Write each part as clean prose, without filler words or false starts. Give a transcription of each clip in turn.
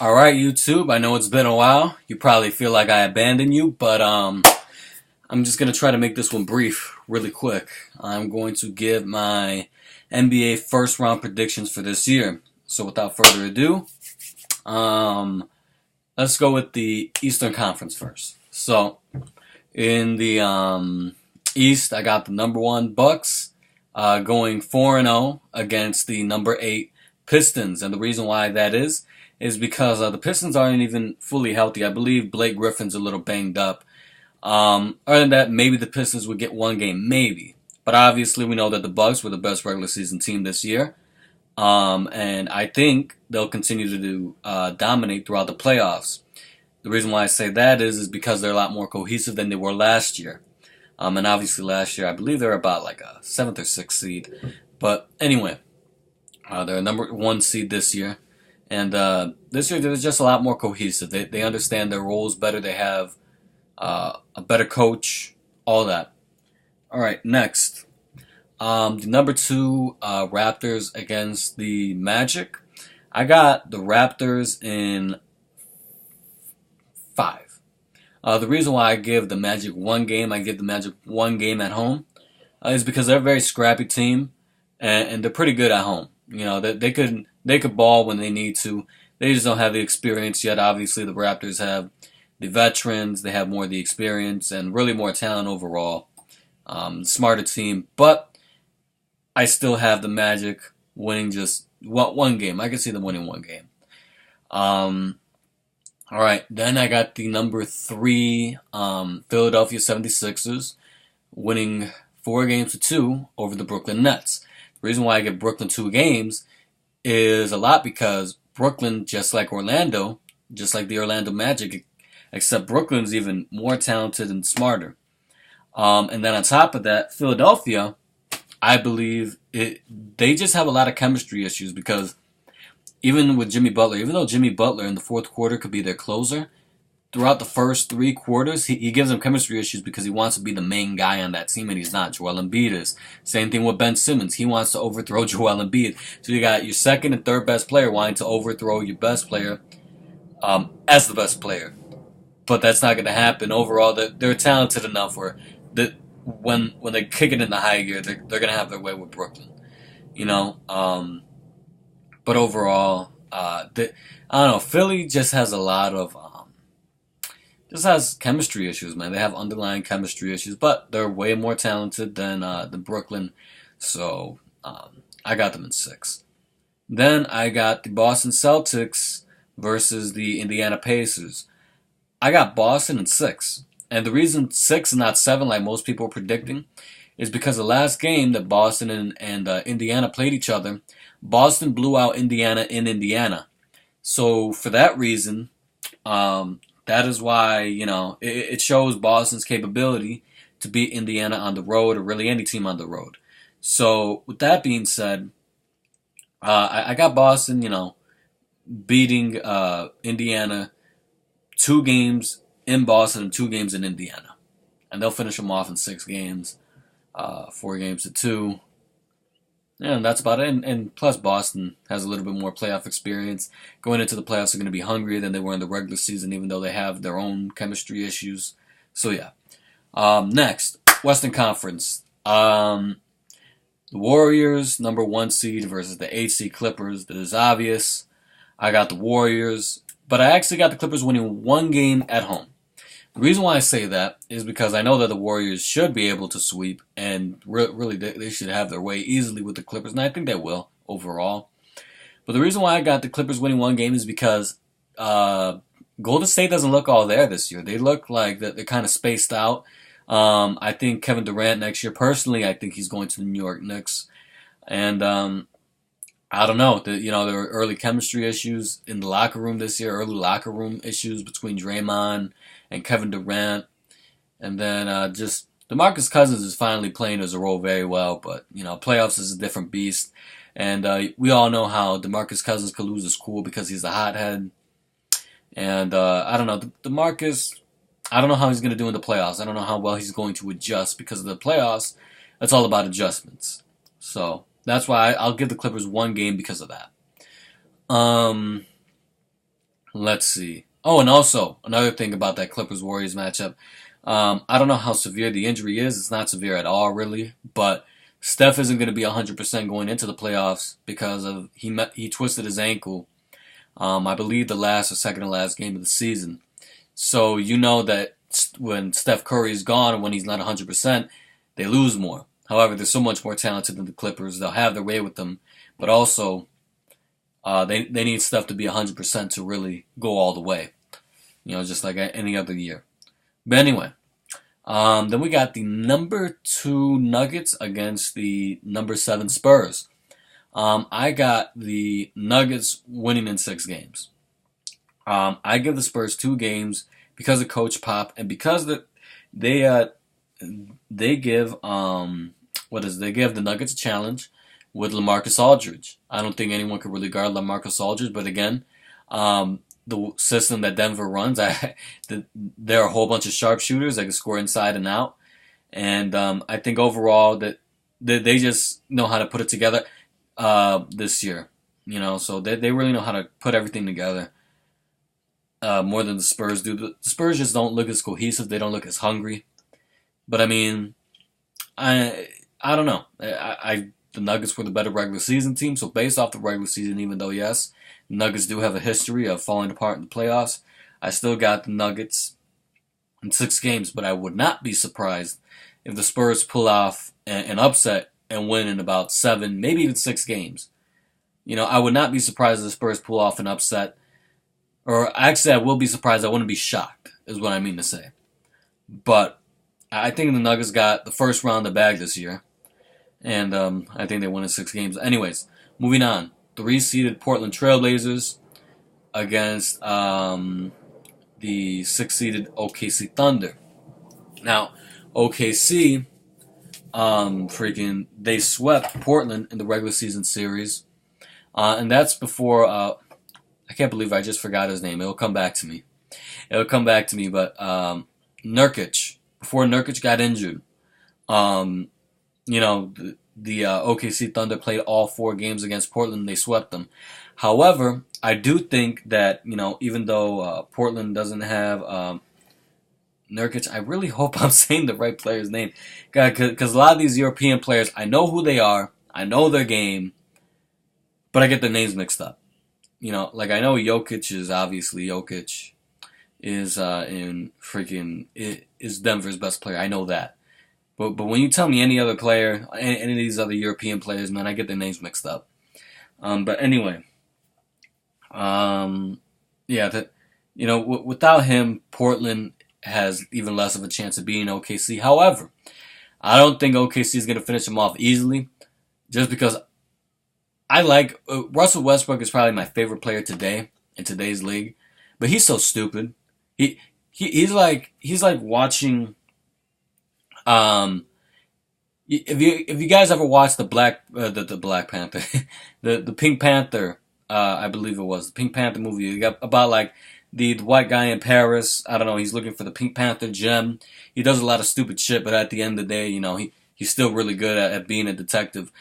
All right, YouTube. I know it's been a while. You probably feel like I abandoned you, but I'm just gonna try to make this one brief, really quick. I'm going to give my NBA first round predictions for this year. So without further ado, um, let's go with the Eastern Conference first. So in the East, I got the number one Bucks going 4-0 against the number 8 Pistons, and the reason why that is because the Pistons aren't even fully healthy. I believe Blake Griffin's a little banged up. Other than that, maybe the Pistons would get one game, maybe. But obviously, we know that the Bucks were the best regular season team this year, and I think they'll continue to dominate throughout the playoffs. The reason why I say that is because they're a lot more cohesive than they were last year. And obviously last year, I believe they're about like a 7th or 6th seed. But anyway, they're a number 1 seed this year. And this year, they're just a lot more cohesive. They understand their roles better. They have a better coach, all that. All right, next. The number 2 Raptors against the Magic. I got the Raptors in 5. The reason why I give the Magic one game, I give the Magic one game at home, is because they're a very scrappy team, and they're pretty good at home. You know, they could ball when they need to. They just don't have the experience yet. Obviously, the Raptors have the veterans, they have more of the experience, and really more talent overall. Smarter team, but I still have the Magic winning just one game. I can see them winning one game. All right, then I got the number 3 Philadelphia 76ers winning 4-2 over the Brooklyn Nets. The reason why I give Brooklyn 2 games is a lot because Brooklyn, just like Orlando, just like the Orlando Magic, except Brooklyn's even more talented and smarter. And then on top of that, Philadelphia, I believe they just have a lot of chemistry issues because even with Jimmy Butler, even though Jimmy Butler in the fourth quarter could be their closer, throughout the first 3 quarters, he gives them chemistry issues because he wants to be the main guy on that team, and he's not. Joel Embiid is. Same thing with Ben Simmons. He wants to overthrow Joel Embiid. So you got your second and third best player wanting to overthrow your best player as the best player. But that's not going to happen. Overall, they're talented enough where when they kick it in the high gear, they're going to have their way with Brooklyn. You know? But overall, I don't know. Philly just has a lot of just has chemistry issues, man. They have underlying chemistry issues, but they're way more talented than Brooklyn. So I got them in 6. Then I got the Boston Celtics versus the Indiana Pacers. I got Boston in 6, and the reason 6 and not 7, like most people were predicting, is because the last game that Boston and Indiana played each other, Boston blew out Indiana in Indiana. So for that reason, that is why, you know, it shows Boston's capability to beat Indiana on the road or really any team on the road. So with that being said, I got Boston, you know, beating Indiana 2 games in Boston and 2 games in Indiana. And they'll finish them off in 6 games, 4-2. And that's about it. And plus, Boston has a little bit more playoff experience. Going into the playoffs, they're going to be hungrier than they were in the regular season, even though they have their own chemistry issues. So, yeah. Next, Western Conference. The Warriors, number 1 seed versus the 8 seed Clippers. This is obvious. I got the Warriors, but I actually got the Clippers winning 1 game at home. The reason why I say that is because I know that the Warriors should be able to sweep, and really they should have their way easily with the Clippers, and I think they will overall. But the reason why I got the Clippers winning 1 game is because Golden State doesn't look all there this year. They look like they're kind of spaced out. I think Kevin Durant next year, personally, I think he's going to the New York Knicks. And I don't know. There were early chemistry issues in the locker room this year, early locker room issues between Draymond and Kevin Durant. And then just DeMarcus Cousins is finally playing his role very well, but, you know, playoffs is a different beast. And we all know how DeMarcus Cousins could lose his cool because he's a hothead. And I don't know. DeMarcus, I don't know how he's going to do in the playoffs. I don't know how well he's going to adjust because of the playoffs. It's all about adjustments. So that's why I'll give the Clippers 1 game because of that. Let's see. Oh, and also another thing about that Clippers Warriors matchup. I don't know how severe the injury is. It's not severe at all, really. But Steph isn't going to be 100% going into the playoffs because of he twisted his ankle. I believe the last or second to last game of the season. So you know that when Steph Curry is gone and when he's not 100%, they lose more. However, they're so much more talented than the Clippers. They'll have their way with them, but also they need Steph to be 100% to really go all the way. Just like any other year. But anyway, then we got the number 2 Nuggets against the number 7 Spurs. I got the Nuggets winning in 6 games. I give the Spurs 2 games because of Coach Pop and because they give they give the Nuggets a challenge with LaMarcus Aldridge. I don't think anyone could really guard LaMarcus Aldridge, but again, the system that Denver runs, there are a whole bunch of sharpshooters that can score inside and out, and I think overall that they just know how to put it together this year. So they really know how to put everything together more than the Spurs do. The Spurs just don't look as cohesive. They don't look as hungry. But I mean, I don't know. The Nuggets were the better regular season team, so based off the regular season, even though yes, the Nuggets do have a history of falling apart in the playoffs, I still got the Nuggets in 6 games. But I would not be surprised if the Spurs pull off an upset and win in about 7, maybe even 6 games. I would not be surprised if the Spurs pull off an upset. Or actually, I will be surprised. I wouldn't be shocked, is what I mean to say. But I think the Nuggets got the first round of the bag this year. And I think they won in 6 games. Anyways, moving on. 3-seeded Portland Trailblazers against the 6-seeded OKC Thunder. Now, OKC, they swept Portland in the regular season series. And that's before, I can't believe I just forgot his name. It'll come back to me. But Nurkic, before Nurkic got injured, the OKC Thunder played all 4 games against Portland. They swept them. However, I do think that, even though Portland doesn't have Nurkic, I really hope I'm saying the right player's name. Because a lot of these European players, I know who they are. I know their game. But I get their names mixed up. I know Jokic is obviously Jokic is is Denver's best player. I know that. But when you tell me any other player, any of these other European players, man, I get their names mixed up. But anyway, without him, Portland has even less of a chance of beating OKC. However, I don't think OKC is going to finish them off easily, just because I like Russell Westbrook is probably my favorite player today in today's league, but he's so stupid. He's like watching. If you guys ever watched the Black Panther, the Pink Panther, I believe it was the Pink Panther movie. You got about like the white guy in Paris. I don't know. He's looking for the Pink Panther gem. He does a lot of stupid shit, but at the end of the day, he's still really good at being a detective.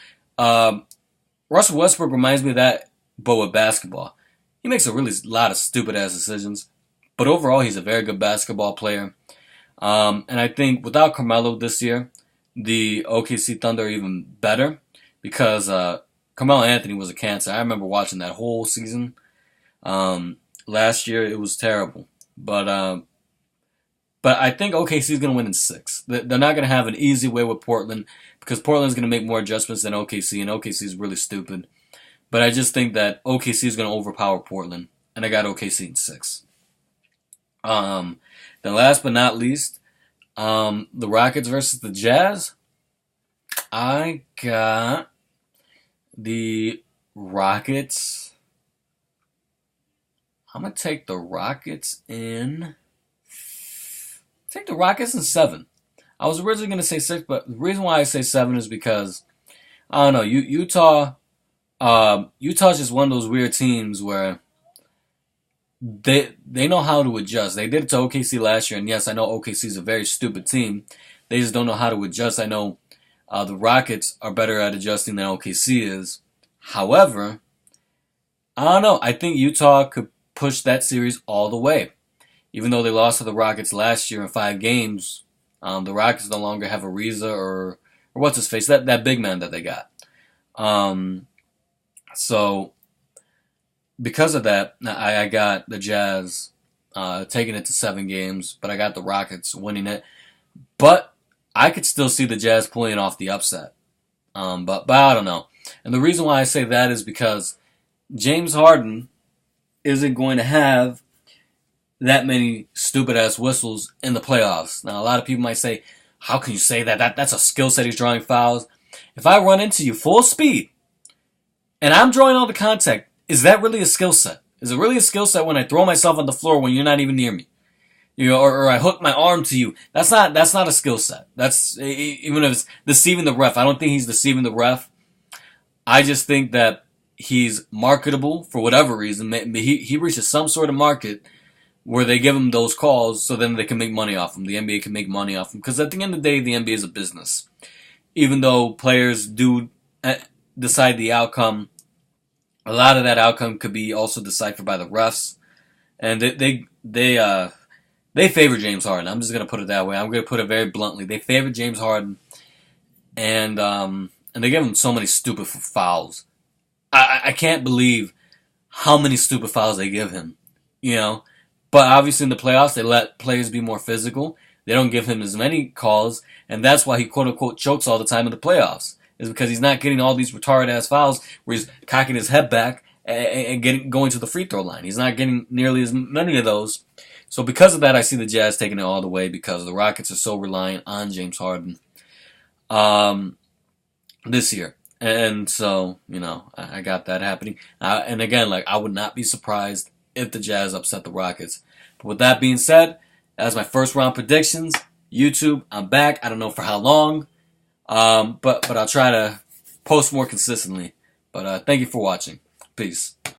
Russell Westbrook reminds me of that, but with basketball. He makes a really lot of stupid ass decisions, but overall he's a very good basketball player. And I think without Carmelo this year, the OKC Thunder are even better because Carmelo Anthony was a cancer. I remember watching that whole season. Last year it was terrible, but I think OKC is going to win in 6. They're not going to have an easy way with Portland because Portland's going to make more adjustments than OKC, and OKC is really stupid. But I just think that OKC is going to overpower Portland, and I got OKC in 6. Then last but not least, the Rockets versus the Jazz. I got the Rockets. I'm going to take the Rockets in. Take the Rockets in 7. I was originally going to say 6, but the reason why I say 7 is because, I don't know, Utah's just one of those weird teams where they know how to adjust. They did it to OKC last year, and yes, I know OKC is a very stupid team. They just don't know how to adjust. I know the Rockets are better at adjusting than OKC is. However, I don't know. I think Utah could push that series all the way. Even though they lost to the Rockets last year in 5 games, the Rockets no longer have Ariza or what's his face, that big man that they got. So because of that, I got the Jazz taking it to 7 games, but I got the Rockets winning it. But I could still see the Jazz pulling off the upset. But I don't know. And the reason why I say that is because James Harden isn't going to have that many stupid-ass whistles in the playoffs. Now, a lot of people might say, how can you say that? That's a skill set. He's drawing fouls. If I run into you full speed and I'm drawing all the contact, is that really a skill set? Is it really a skill set when I throw myself on the floor when you're not even near me? You know, or I hook my arm to you. That's not a skill set. That's, even if it's deceiving the ref. I don't think he's deceiving the ref. I just think that he's marketable for whatever reason. He reaches some sort of market where they give him those calls so then they can make money off him. The NBA can make money off him. Because at the end of the day, the NBA is a business. Even though players do decide the outcome, a lot of that outcome could be also deciphered by the refs. And they favor James Harden. I'm just going to put it that way. I'm going to put it very bluntly. They favor James Harden. And they give him so many stupid fouls. I can't believe how many stupid fouls they give him. You know? But obviously in the playoffs, they let players be more physical. They don't give him as many calls. And that's why he quote-unquote chokes all the time in the playoffs. Is because he's not getting all these retarded-ass fouls where he's cocking his head back and going to the free throw line. He's not getting nearly as many of those. So because of that, I see the Jazz taking it all the way because the Rockets are so reliant on James Harden this year. And so, you know, I got that happening. And again, like, I would not be surprised if the Jazz upset the Rockets. But with that being said, that's my first round predictions. YouTube, I'm back. I don't know for how long. But I'll try to post more consistently. But thank you for watching. Peace.